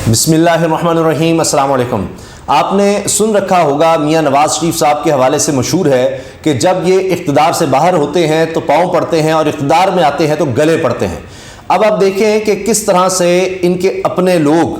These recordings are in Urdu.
بسم اللہ الرحمن الرحیم۔ السلام علیکم۔ آپ نے سن رکھا ہوگا میاں نواز شریف صاحب کے حوالے سے مشہور ہے کہ جب یہ اقتدار سے باہر ہوتے ہیں تو پاؤں پڑتے ہیں اور اقتدار میں آتے ہیں تو گلے پڑتے ہیں۔ اب آپ دیکھیں کہ کس طرح سے ان کے اپنے لوگ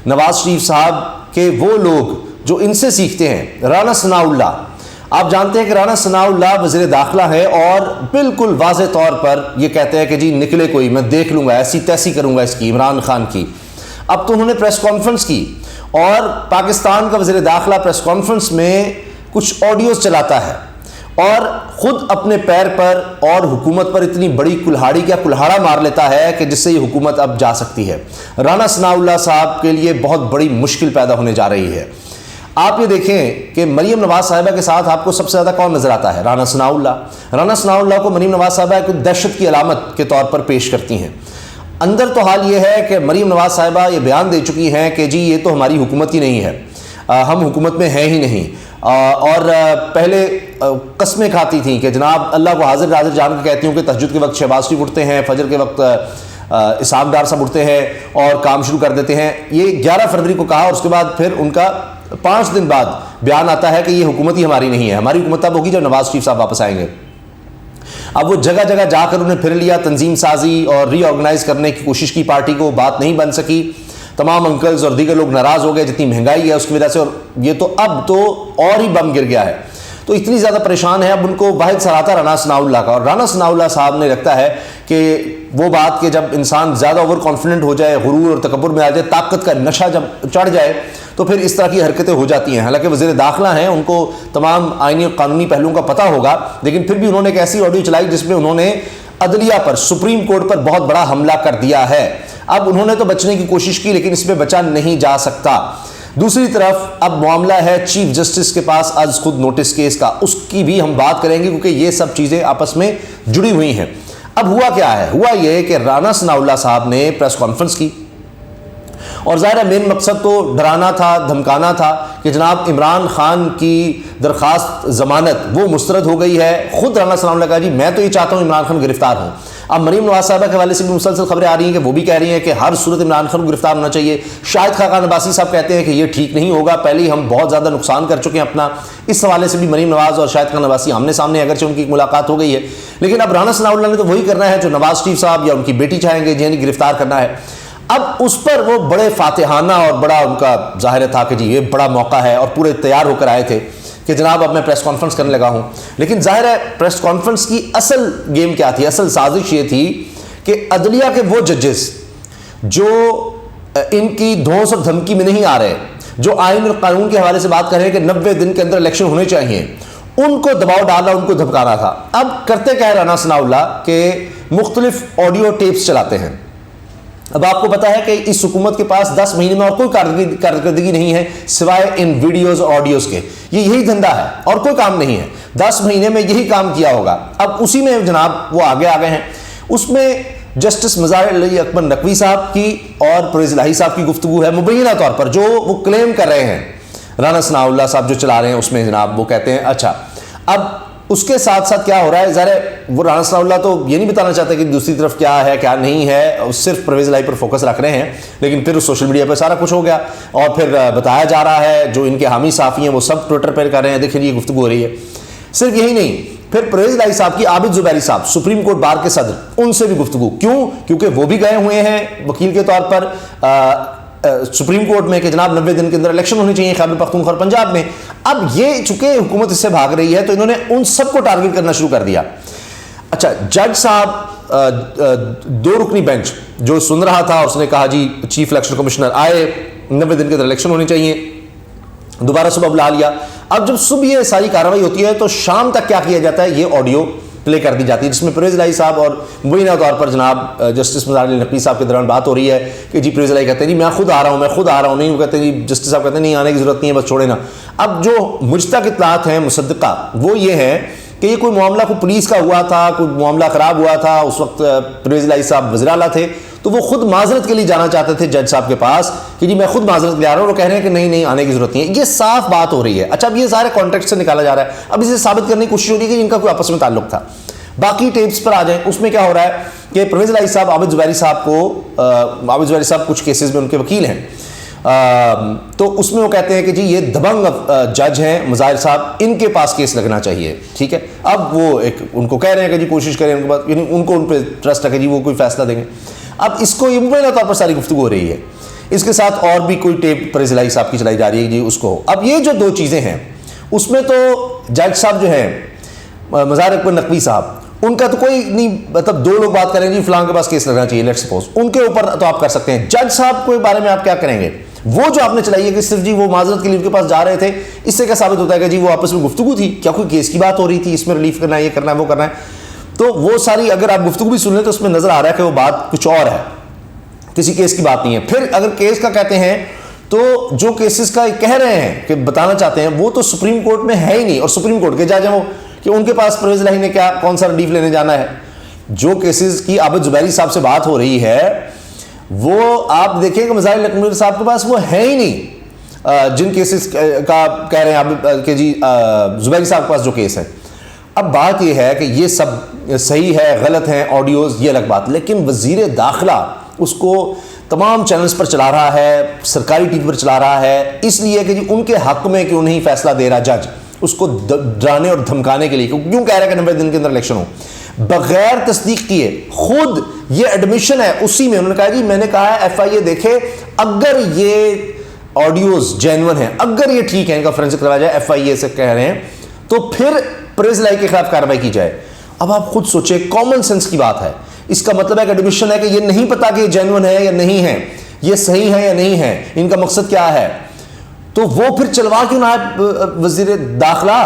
نواز شریف صاحب کے وہ لوگ جو ان سے سیکھتے ہیں، رانا ثناء اللہ، آپ جانتے ہیں کہ رانا ثناء اللہ وزیر داخلہ ہے اور بالکل واضح طور پر یہ کہتے ہیں کہ جی نکلے کوئی، میں دیکھ لوں گا، ایسی تیسی کروں گا اس کی، عمران خان کی۔ اب تو انہوں نے پریس کانفرنس کی اور پاکستان کا وزیر داخلہ پریس کانفرنس میں کچھ آڈیوز چلاتا ہے اور خود اپنے پیر پر اور حکومت پر اتنی بڑی کلہاڑا مار لیتا ہے کہ جس سے یہ حکومت اب جا سکتی ہے۔ رانا ثناء اللہ صاحب کے لیے بہت بڑی مشکل پیدا ہونے جا رہی ہے۔ آپ یہ دیکھیں کہ مریم نواز صاحبہ کے ساتھ آپ کو سب سے زیادہ کون نظر آتا ہے؟ رانا ثناء اللہ۔ رانا ثناء اللہ کو مریم نواز صاحبہ ایک دہشت کی علامت کے طور پر پیش کرتی ہیں۔ اندر تو حال یہ ہے کہ مریم نواز صاحبہ یہ بیان دے چکی ہیں کہ جی یہ تو ہماری حکومت ہی نہیں ہے، ہم حکومت میں ہیں ہی نہیں، اور پہلے قسمیں کھاتی تھیں کہ جناب اللہ کو حاضر ناظر جان کے کہتی ہوں کہ تہجد کے وقت شہباز شریف اٹھتے ہیں، فجر کے وقت اسحاق ڈار صاحب اٹھتے ہیں اور کام شروع کر دیتے ہیں۔ یہ 11 فروری کو کہا اور اس کے بعد پھر ان کا 5 دن بعد بیان آتا ہے کہ یہ حکومت ہی ہماری نہیں ہے، ہماری حکومت تب ہوگی جب نواز شریف صاحب واپس آئیں گے۔ اب وہ جگہ جگہ جا کر انہیں پھر لیا، تنظیم سازی اور ری آرگنائز کرنے کی کوشش کی، پارٹی کو بات نہیں بن سکی، تمام انکلز اور دیگر لوگ ناراض ہو گئے جتنی مہنگائی ہے اس کی وجہ سے، اور یہ تو اب تو اور ہی بم گر گیا ہے، تو اتنی زیادہ پریشان ہے۔ اب ان کو واحد سراتا رانا ثناء اللہ کا، اور رانا ثناء اللہ صاحب نے لگتا ہے کہ وہ بات کہ جب انسان زیادہ اوور کانفیڈنٹ ہو جائے، غرور اور تکبر میں آ جائے، طاقت کا نشہ جب چڑھ جائے تو پھر اس طرح کی حرکتیں ہو جاتی ہیں۔ حالانکہ وزیر داخلہ ہیں، ان کو تمام آئینی اور قانونی پہلوؤں کا پتہ ہوگا، لیکن پھر بھی انہوں نے ایک ایسی آڈیو چلائی جس میں انہوں نے عدلیہ پر، سپریم کورٹ پر بہت بڑا حملہ کر دیا ہے۔ اب انہوں نے تو بچنے کی کوشش کی لیکن اس میں بچا نہیں جا سکتا۔ دوسری طرف اب معاملہ ہے چیف جسٹس کے پاس از خود نوٹس کیس کا، اس کی بھی ہم بات کریں گے کیونکہ یہ سب چیزیں آپس میں جڑی ہوئی ہیں۔ اب ہوا کیا ہے؟ ہوا یہ کہ رانا ثناء اللہ صاحب نے پریس کانفرنس کی اور ظاہر ہے مین مقصد تو ڈرانا تھا، دھمکانا تھا کہ جناب عمران خان کی درخواست ضمانت وہ مسترد ہو گئی ہے۔ خود رانا ثناء اللہ نے کہا جی میں تو یہ چاہتا ہوں عمران خان گرفتار ہوں۔ اب مریم نواز صاحبہ کے حوالے سے بھی مسلسل خبریں آ رہی ہیں کہ وہ بھی کہہ رہی ہیں کہ ہر صورت عمران خان کو گرفتار ہونا چاہیے۔ شاہد خاقان عباسی صاحب کہتے ہیں کہ یہ ٹھیک نہیں ہوگا، پہلے ہی ہم بہت زیادہ نقصان کر چکے ہیں اپنا۔ اس حوالے سے بھی مریم نواز اور شاہد خان عباسی آمنے سامنے، اگرچہ ان کی ایک ملاقات ہو گئی ہے، لیکن اب رانا ثناء اللہ نے تو وہی کرنا ہے جو نواز شریف صاحب یا ان کی بیٹی چاہیں گے، جنہیں گرفتار کرنا ہے۔ اب اس پر وہ بڑے فاتحانہ اور بڑا ان کا ظاہر تھا کہ جی یہ بڑا موقع ہے، اور پورے تیار ہو کر آئے تھے کہ جناب اب میں پریس کانفرنس کرنے لگا ہوں۔ لیکن ظاہر ہے پریس کانفرنس کی اصل گیم کیا تھی؟ اصل سازش یہ تھی کہ عدلیہ کے وہ ججز جو ان کی دھونس اور دھمکی میں نہیں آ رہے، جو آئین اور قانون کے حوالے سے بات کر رہے ہیں کہ 90 دن کے اندر الیکشن ہونے چاہیے، ان کو دباؤ ڈالنا، ان کو دھمکانا تھا۔ اب کرتے کیا ہے رانا ثناء اللہ کہ مختلف آڈیو ٹیپس چلاتے ہیں۔ اب آپ کو پتا ہے کہ اس حکومت کے پاس 10 مہینے میں اور کوئی کارکردگی نہیں ہے سوائے ان ویڈیوز اور آڈیوز کے، یہی دھندا ہے اور کوئی کام نہیں ہے۔ 10 مہینے میں یہی کام کیا ہوگا۔ اب اسی میں جناب وہ آگے ہیں۔ اس میں جسٹس مظاہر علی اکبر نقوی صاحب کی اور پرویز الہی صاحب کی گفتگو ہے مبینہ طور پر، جو وہ کلیم کر رہے ہیں رانا ثناء اللہ صاحب جو چلا رہے ہیں، اس میں جناب وہ کہتے ہیں اچھا اب اس کے ساتھ ساتھ کیا ہو رہا ہے؟ ظاہر وہ رانا ثناء اللہ تو یہ نہیں بتانا چاہتے کہ دوسری طرف کیا ہے کیا نہیں ہے، صرف پرویز الہی پر فوکس رکھ رہے ہیں، لیکن پھر سوشل میڈیا پہ سارا کچھ ہو گیا اور پھر بتایا جا رہا ہے جو ان کے حامی صحافی ہیں وہ سب ٹویٹر پہ کر رہے ہیں دیکھیں یہ گفتگو ہو رہی ہے۔ صرف یہی نہیں، پھر پرویز الہی صاحب کی عابد زبیری صاحب سپریم کورٹ بار کے صدر، ان سے بھی گفتگو، کیونکہ وہ بھی گئے ہوئے ہیں وکیل کے طور پر سپریم کورٹ میں کہ جناب 90 دن کے اندر الیکشن ہونی چاہیے خیبر پختونخوا اور پنجاب میں۔ اب یہ چونکہ حکومت اس سے بھاگ رہی ہے تو انہوں نے ان سب کو ٹارگٹ کرنا شروع کر دیا۔ اچھا جج صاحب 2 رکنی بینچ جو سن رہا تھا، اس نے کہا جی چیف الیکشن کمشنر آئے، 90 دن کے اندر الیکشن ہونی چاہیے، دوبارہ صبح بلا لیا۔ اب جب صبح یہ ساری کارروائی ہوتی ہے تو شام تک کیا کیا جاتا ہے؟ یہ آڈیو پلے کر دی جاتی ہے جس میں پرویز الہی صاحب اور مبینہ طور پر جناب جسٹس مظاہر علی نقوی صاحب کے دوران بات ہو رہی ہے کہ جی پرویز الہی کہتے ہیں جی میں خود آ رہا ہوں، نہیں، وہ کہتے ہیں جی جسٹس صاحب کہتے ہیں نہیں آنے کی ضرورت نہیں ہے، بس چھوڑے نا۔ اب جو مجتمع اطلاعات ہیں مصدقہ وہ یہ ہیں کہ یہ کوئی معاملہ کوئی پولیس کا ہوا تھا، کوئی معاملہ خراب ہوا تھا، اس وقت پرویز الہی صاحب وزیر اعلیٰ تھے تو وہ خود معذرت کے لیے جانا چاہتے تھے جج صاحب کے پاس کہ جی میں خود معذرت کے لیے آ رہا ہوں، وہ کہہ رہے ہیں کہ نہیں آنے کی ضرورت نہیں ہے۔ یہ صاف بات ہو رہی ہے۔ اچھا اب یہ سارے کانٹیکسٹ سے نکالا جا رہا ہے، اب اسے ثابت کرنے کی کوشش ہو رہی ہے کہ ان کا کوئی آپس میں تعلق تھا۔ باقی ٹیپس پر آ جائیں، اس میں کیا ہو رہا ہے کہ پرویز الہی صاحب عابد زبیری صاحب کچھ کیسز میں ان کے وکیل ہیں، تو اس میں وہ کہتے ہیں کہ جی یہ دبنگ جج ہیں مظاہر صاحب، ان کے پاس کیس لگنا چاہیے. ٹھیک ہے، اب وہ ایک ان کو کہہ رہے ہیں کہ جی کوشش کریں ان کے پاس، یعنی ان کو ان پہ ٹرسٹ ہے کہ جی وہ کوئی فیصلہ دیں گے. اب اس کو یہ مبینہ طور پر ساری گفتگو ہو رہی ہے. اس کے ساتھ اور بھی کوئی ٹیپ پریز الہی صاحب کی چلائی جا رہی ہے جی اس کو. اب یہ جو دو چیزیں ہیں اس میں تو جج صاحب جو ہیں مظاہر اکبر نقوی صاحب، ان کا تو کوئی نہیں، مطلب دو لوگ بات کریں جی فلاں کے پاس کیس لگنا چاہیے، لیٹ سپوز ان کے اوپر تو آپ کر سکتے ہیں. جج صاحب کے بارے میں آپ کیا کریں گے؟ وہ جو آپ نے چلائی ہے کہ صرف جی وہ معذرت کے لیے ان کے پاس جا رہے تھے، اس سے کیا ثابت ہوتا ہے کہ جی وہ آپس میں گفتگو تھی؟ کیا کوئی کیس کی بات ہو رہی تھی اس میں ریلیف کرنا ہے، یہ کرنا ہے، وہ کرنا ہے؟ تو وہ ساری اگر آپ گفتگو بھی سن لیں تو اس میں نظر آ رہا ہے کہ وہ بات کچھ اور ہے، کسی کیس کی بات نہیں ہے. پھر اگر کیس کا کہتے ہیں تو جو کیسز کا کہہ رہے ہیں کہ بتانا چاہتے ہیں وہ تو سپریم کورٹ میں ہے ہی نہیں، اور سپریم کورٹ کے جج ہیں وہ، کہ ان کے پاس پرویز الہی نے کیا کون سا ریلیف لینے جانا ہے. جو کیسز کی عابد زبیری صاحب سے بات ہو رہی ہے وہ آپ دیکھیں کہ مظاہر اکبر صاحب کے پاس وہ ہے ہی نہیں، جن کیسز کا کہہ رہے ہیں کہ جی زبیری صاحب کے پاس جو کیس ہے. اب بات یہ ہے کہ یہ سب صحیح ہے غلط ہیں آڈیوز، یہ الگ بات، لیکن وزیر داخلہ اس کو تمام چینلز پر چلا رہا ہے، سرکاری ٹی وی پر چلا رہا ہے، اس لیے کہ جی ان کے حق میں کیوں نہیں فیصلہ دے رہا جج، اس کو ڈرانے اور دھمکانے کے لیے کیوں کہہ رہا ہے کہ 90 دن کے اندر الیکشن ہو، بغیر تصدیق کیے. خود یہ ایڈمیشن ہے اسی میں، انہوں نے کہا جی میں نے کہا ہے ایف آئی اے دیکھے اگر یہ آڈیوز جینون ہیں، اگر یہ ٹھیک ہے، ان کا فورینسک کروایا جائے، ایف آئی اے سے کہہ رہے ہیں، تو پھر پریز الہی کے خلاف کارروائی کی جائے. اب آپ خود سوچیں، کامن سینس کی بات ہے. اس کا مطلب ہے کہ ایڈمیشن ہے کہ یہ نہیں پتا کہ یہ جینون ہے یا نہیں ہے، یہ صحیح ہے یا نہیں ہے، ان کا مقصد کیا ہے. تو وہ پھر چلوا کیوں نہ وزیر داخلہ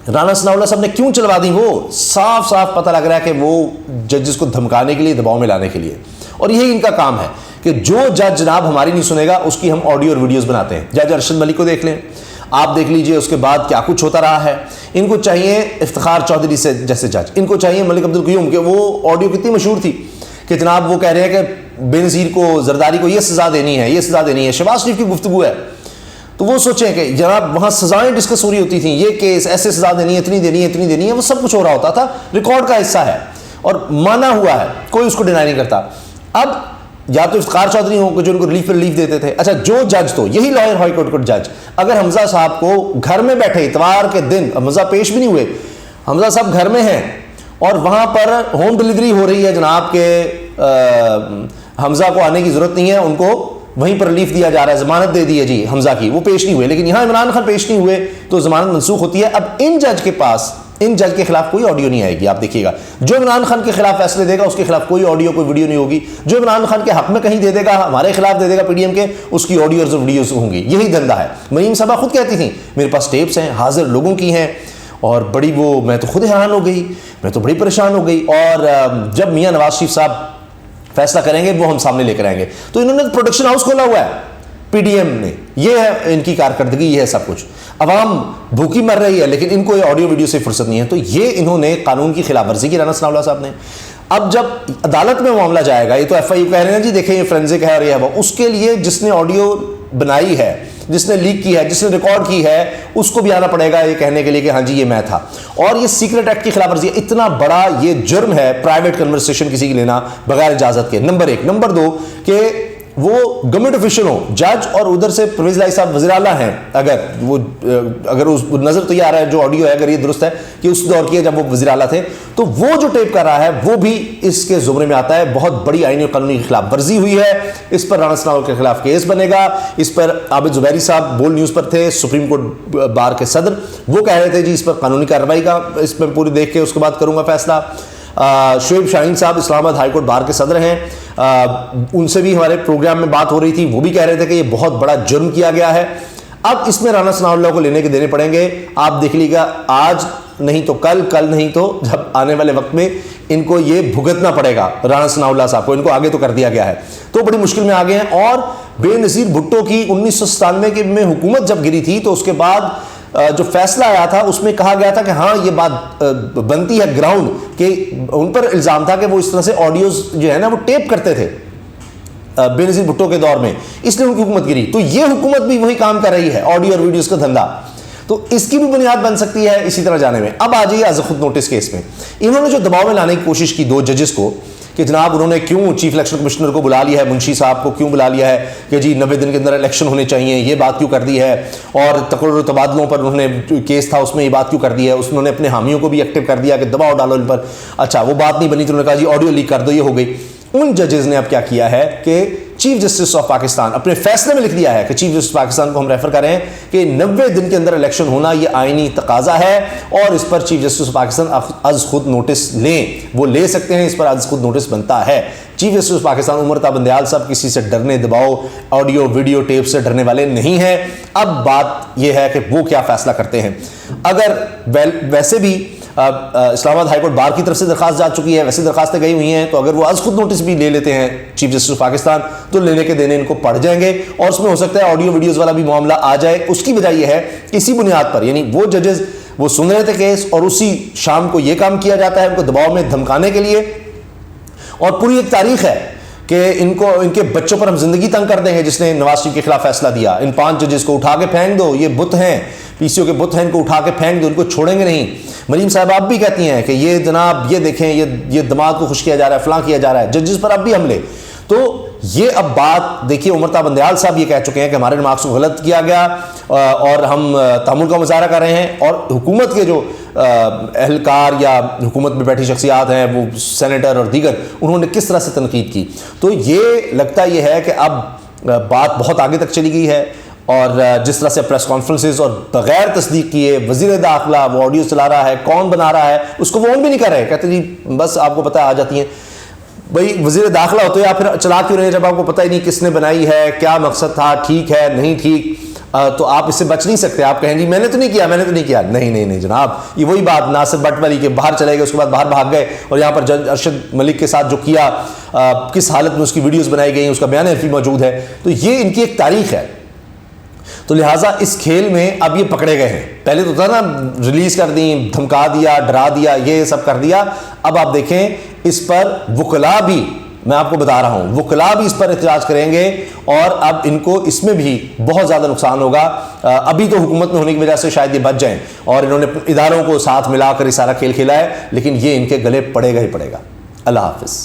رانا ثناءاللہ صاحب نے کیوں چلوا دی؟ وہ صاف صاف پتہ لگ رہا ہے کہ وہ ججز کو دھمکانے کے لیے، دباؤ میں لانے کے لیے. اور یہی ان کا کام ہے کہ جو جج جناب ہماری نہیں سنے گا اس کی ہم آڈیو اور ویڈیوز بناتے ہیں. جج ارشد ملک کو دیکھ لیں، آپ دیکھ لیجئے اس کے بعد کیا کچھ ہوتا رہا ہے. ان کو چاہیے افتخار چودھری سے جیسے جج، ان کو چاہیے ملک عبدالقیوم، کہ وہ آڈیو کتنی مشہور تھی کہ جناب وہ کہہ رہے ہیں کہ بے نظیر کو، زرداری کو یہ سزا دینی ہے، یہ سزا دینی ہے. شہباز شریف کی گفتگو ہے تو وہ سوچیں کہ جناب وہاں سزائیں ڈسکس ہو رہی ہوتی تھیں، یہ کیس ایسے سزا دینی ہے، اتنی دینی ہے، اتنی دینی ہے، وہ سب کچھ ہو رہا ہوتا تھا، ریکارڈ کا حصہ ہے اور مانا ہوا ہے، کوئی اس کو ڈینائی نہیں کرتا. اب یا تو افتخار چودھری ہوں جو ان کو ریلیف پہ ریلیف دیتے تھے. اچھا جو جج، تو یہی لائر ہائی کورٹ کا جج، اگر حمزہ صاحب کو گھر میں بیٹھے اتوار کے دن، حمزہ پیش بھی نہیں ہوئے، حمزہ صاحب گھر میں ہیں اور وہاں پر ہوم ڈیلیوری ہو رہی ہے جناب کے حمزہ کو آنے کی ضرورت نہیں ہے، ان کو وہیں پر ریلیف دیا جا رہا ہے، ضمانت دے دی ہے جی حمزہ کی، وہ پیش نہیں ہوئے، لیکن یہاں عمران خان پیش نہیں ہوئے تو ضمانت منسوخ ہوتی ہے. اب ان جج کے پاس، ان جج کے خلاف کوئی آڈیو نہیں آئے گی. آپ دیکھیے گا جو عمران خان کے خلاف فیصلے دے گا اس کے خلاف کوئی آڈیو کوئی ویڈیو نہیں ہوگی. جو عمران خان کے حق میں کہیں دے دے گا، ہمارے خلاف دے دے گا پی ڈی ایم کے، اس کی آڈیوز اور ویڈیوز ہوں گی. یہی دھندا ہے. مریم صاحبہ خود کہتی تھیں میرے پاس ٹیپس ہیں حاضر لوگوں کی ہیں، اور بڑی وہ میں تو خود حیران ہو گئی، میں تو بڑی پریشان ہو گئی. اور جب میاں نواز شریف صاحب فیصلہ کریں گے وہ ہم سامنے لے کر آئیں گے. تو انہوں نے پروڈکشن ہاؤس کھولا ہوا ہے پی ڈی ایم نے، یہ ہے ان کی کارکردگی، یہ ہے سب کچھ. عوام بھوکی مر رہی ہے لیکن ان کو یہ آڈیو ویڈیو سے فرصت نہیں ہے. تو یہ انہوں نے قانون کی خلاف ورزی کی رانا ثناءاللہ صاحب نے. اب جب عدالت میں معاملہ جائے گا، یہ تو ایف آئی یو کہہ رہے ہیں جی دیکھیں یہ فورینسک ہے اور یہ ہے وہ، اس کے لیے جس نے آڈیو بنائی ہے، جس نے لیک کی ہے، جس نے ریکارڈ کی ہے، اس کو بھی آنا پڑے گا یہ کہنے کے لیے کہ ہاں جی یہ میں تھا. اور یہ سیکرٹ ایکٹ کی خلاف ورزی ہے. اتنا بڑا یہ جرم ہے پرائیویٹ کنورسیشن کسی کی لینا بغیر اجازت کے، نمبر ایک. نمبر دو کہ وہ گورنمنٹ افیشل ہو، جج، اور ادھر سے پرویز الہی صاحب وزیر اعلیٰ ہیں، اگر اس نظر تو یہ آ رہا ہے جو آڈیو ہے اگر یہ درست ہے کہ اس دور کی ہے جب وہ وزیر اعلیٰ تھے، تو وہ جو ٹیپ کر رہا ہے وہ بھی اس کے زمرے میں آتا ہے. بہت بڑی آئینی اور قانونی خلاف ورزی ہوئی ہے. اس پر رانا ثناءاللہ کے خلاف کیس بنے گا. اس پر عابد زبیری صاحب بول نیوز پر تھے، سپریم کورٹ بار کے صدر، وہ کہہ رہے تھے جی اس پر قانونی کارروائی کا اس میں پوری دیکھ کے اس کے بعد کروں گا فیصلہ. شعیب شاہین صاحب اسلام آباد ہائی کورٹ بار کے صدر ہیں، ان سے بھی ہمارے پروگرام میں بات ہو رہی تھی، وہ بھی کہہ رہے تھے کہ یہ بہت بڑا جرم کیا گیا ہے. اب اس میں رانا ثناءاللہ کو لینے کے دینے پڑیں گے. آپ دیکھ لیجیے گا آج نہیں تو کل، کل نہیں تو جب آنے والے وقت میں ان کو یہ بھگتنا پڑے گا رانا ثناءاللہ صاحب کو. ان کو آگے تو کر دیا گیا ہے تو بڑی مشکل میں آگے ہیں. اور بے نظیر بھٹو کی 1997 میں حکومت جب گری تھی تو اس کے بعد جو فیصلہ آیا تھا اس میں کہا گیا تھا کہ ہاں یہ بات بنتی ہے گراؤنڈ، کہ ان پر الزام تھا کہ وہ اس طرح سے آڈیوز جو ہے نا وہ ٹیپ کرتے تھے بے نظیر بھٹو کے دور میں، اس لیے ان کی حکومت گری. تو یہ حکومت بھی وہی کام کر رہی ہے، آڈیو اور ویڈیوز کا دھندا. تو اس کی بھی بنیاد بن سکتی ہے اسی طرح جانے میں. اب آ جائیے از خود نوٹس کیس میں. انہوں نے جو دباؤ میں لانے کی کوشش کی دو ججز کو کہ جناب انہوں نے کیوں چیف الیکشن کمشنر کو بلا لیا ہے, منشی صاحب کو کیوں بلا لیا ہے کہ جی 90 دن کے اندر الیکشن ہونے چاہیے, یہ بات کیوں کر دی ہے, اور تقرر و تبادلوں پر انہوں نے کیس تھا اس میں یہ بات کیوں کر دی ہے, انہوں نے اپنے حامیوں کو بھی ایکٹیو کر دیا کہ دباؤ ڈالو ان پر. اچھا وہ بات نہیں بنی تو انہوں نے کہا جی آڈیو لیک کر دو, یہ ہو گئی. ان ججز نے اب کیا کیا ہے کہ چیف جسٹس آف پاکستان اپنے فیصلے میں لکھ دیا ہے کہ چیف جسٹس پاکستان کو ہم ریفر کریں کہ 90 دن کے اندر الیکشن ہونا یہ آئینی تقاضا ہے, اور اس پر چیف جسٹس پاکستان از خود نوٹس لیں, وہ لے سکتے ہیں, اس پر از خود نوٹس بنتا ہے. چیف جسٹس پاکستان عمر تا بندیال صاحب کسی سے ڈرنے, دباؤ, آڈیو ویڈیو ٹیپ سے ڈرنے والے نہیں ہیں. اب بات یہ ہے کہ وہ کیا فیصلہ کرتے ہیں. اگر ویسے بھی اسلام آباد ہائی کورٹ بار کی طرف سے درخواست جا چکی ہے, ویسے درخواستیں گئی ہوئی ہیں, تو اگر وہ از خود نوٹس بھی لے لیتے ہیں چیف جسٹس پاکستان تو لینے کے دینے ان کو پڑ جائیں گے, اور اس میں ہو سکتا ہے آڈیو ویڈیوز والا بھی معاملہ آ جائے. اس کی وجہ یہ ہے کہ اسی بنیاد پر, یعنی وہ ججز وہ سن رہے تھے کیس اور اسی شام کو یہ کام کیا جاتا ہے ان کو دباؤ میں دھمکانے کے لیے, اور پوری ایک تاریخ ہے کہ ان کے بچوں پر ہم زندگی تنگ کر دیں گے جس نے نواز شریف کے خلاف فیصلہ دیا. ان 5 ججز کو اٹھا کے پھینک دو, یہ بت ہیں, پی سی او کے بت ہیں, ان کو اٹھا کے پھینک دو, ان کو چھوڑیں گے نہیں. مریم صاحب آپ بھی کہتی ہیں کہ یہ جناب یہ دیکھیں یہ دماغ کو خوش کیا جا رہا ہے, فلاں کیا جا رہا ہے, ججز پر اب بھی حملے. تو یہ اب بات دیکھیے, عمر تا بندیال صاحب یہ کہہ چکے ہیں کہ ہمارے ریمارکس کو غلط کیا گیا اور ہم تحمل کا مظاہرہ کر رہے ہیں, اور حکومت کے جو اہلکار یا حکومت میں بیٹھی شخصیات ہیں, وہ سینیٹر اور دیگر, انہوں نے کس طرح سے تنقید کی. تو یہ لگتا یہ ہے کہ اب بات بہت آگے تک چلی گئی ہے, اور جس طرح سے پریس کانفرنسز اور بغیر تصدیق کیے وزیر داخلہ وہ آڈیو چلا رہا ہے, کون بنا رہا ہے اس کو وہ آن بھی نہیں کر رہے, کہتے جی بس آپ کو پتہ آ جاتی ہیں. بھائی وزیر داخلہ ہوتے یا پھر چلا کیوں رہے جب آپ کو پتہ ہی نہیں کس نے بنائی ہے, کیا مقصد تھا, ٹھیک ہے نہیں ٹھیک, تو آپ اس سے بچ نہیں سکتے. آپ کہیں جی میں نے تو نہیں کیا, میں نے تو نہیں کیا. نہیں جناب, یہ وہی بات ناصر بٹ والی کہ باہر چلے گئے, اس کے بعد باہر بھاگ گئے, اور یہاں پر جج ارشد ملک کے ساتھ جو کیا, کس حالت میں اس کی ویڈیوز بنائی گئی, اس کا بیان حلفی موجود ہے. تو یہ ان کی ایک تاریخ ہے. تو لہٰذا اس کھیل میں اب یہ پکڑے گئے ہیں. پہلے تو تھا نا ریلیز کر دیں, دھمکا دیا, ڈرا دیا, یہ سب کر دیا. اب آپ دیکھیں اس پر وکلا بھی, میں آپ کو بتا رہا ہوں, وکلا بھی اس پر احتجاج کریں گے, اور اب ان کو اس میں بھی بہت زیادہ نقصان ہوگا. ابھی تو حکومت میں ہونے کی وجہ سے شاید یہ بچ جائیں, اور انہوں نے اداروں کو ساتھ ملا کر یہ سارا کھیل کھیلا ہے, لیکن یہ ان کے گلے پڑے گا ہی پڑے گا. اللہ حافظ.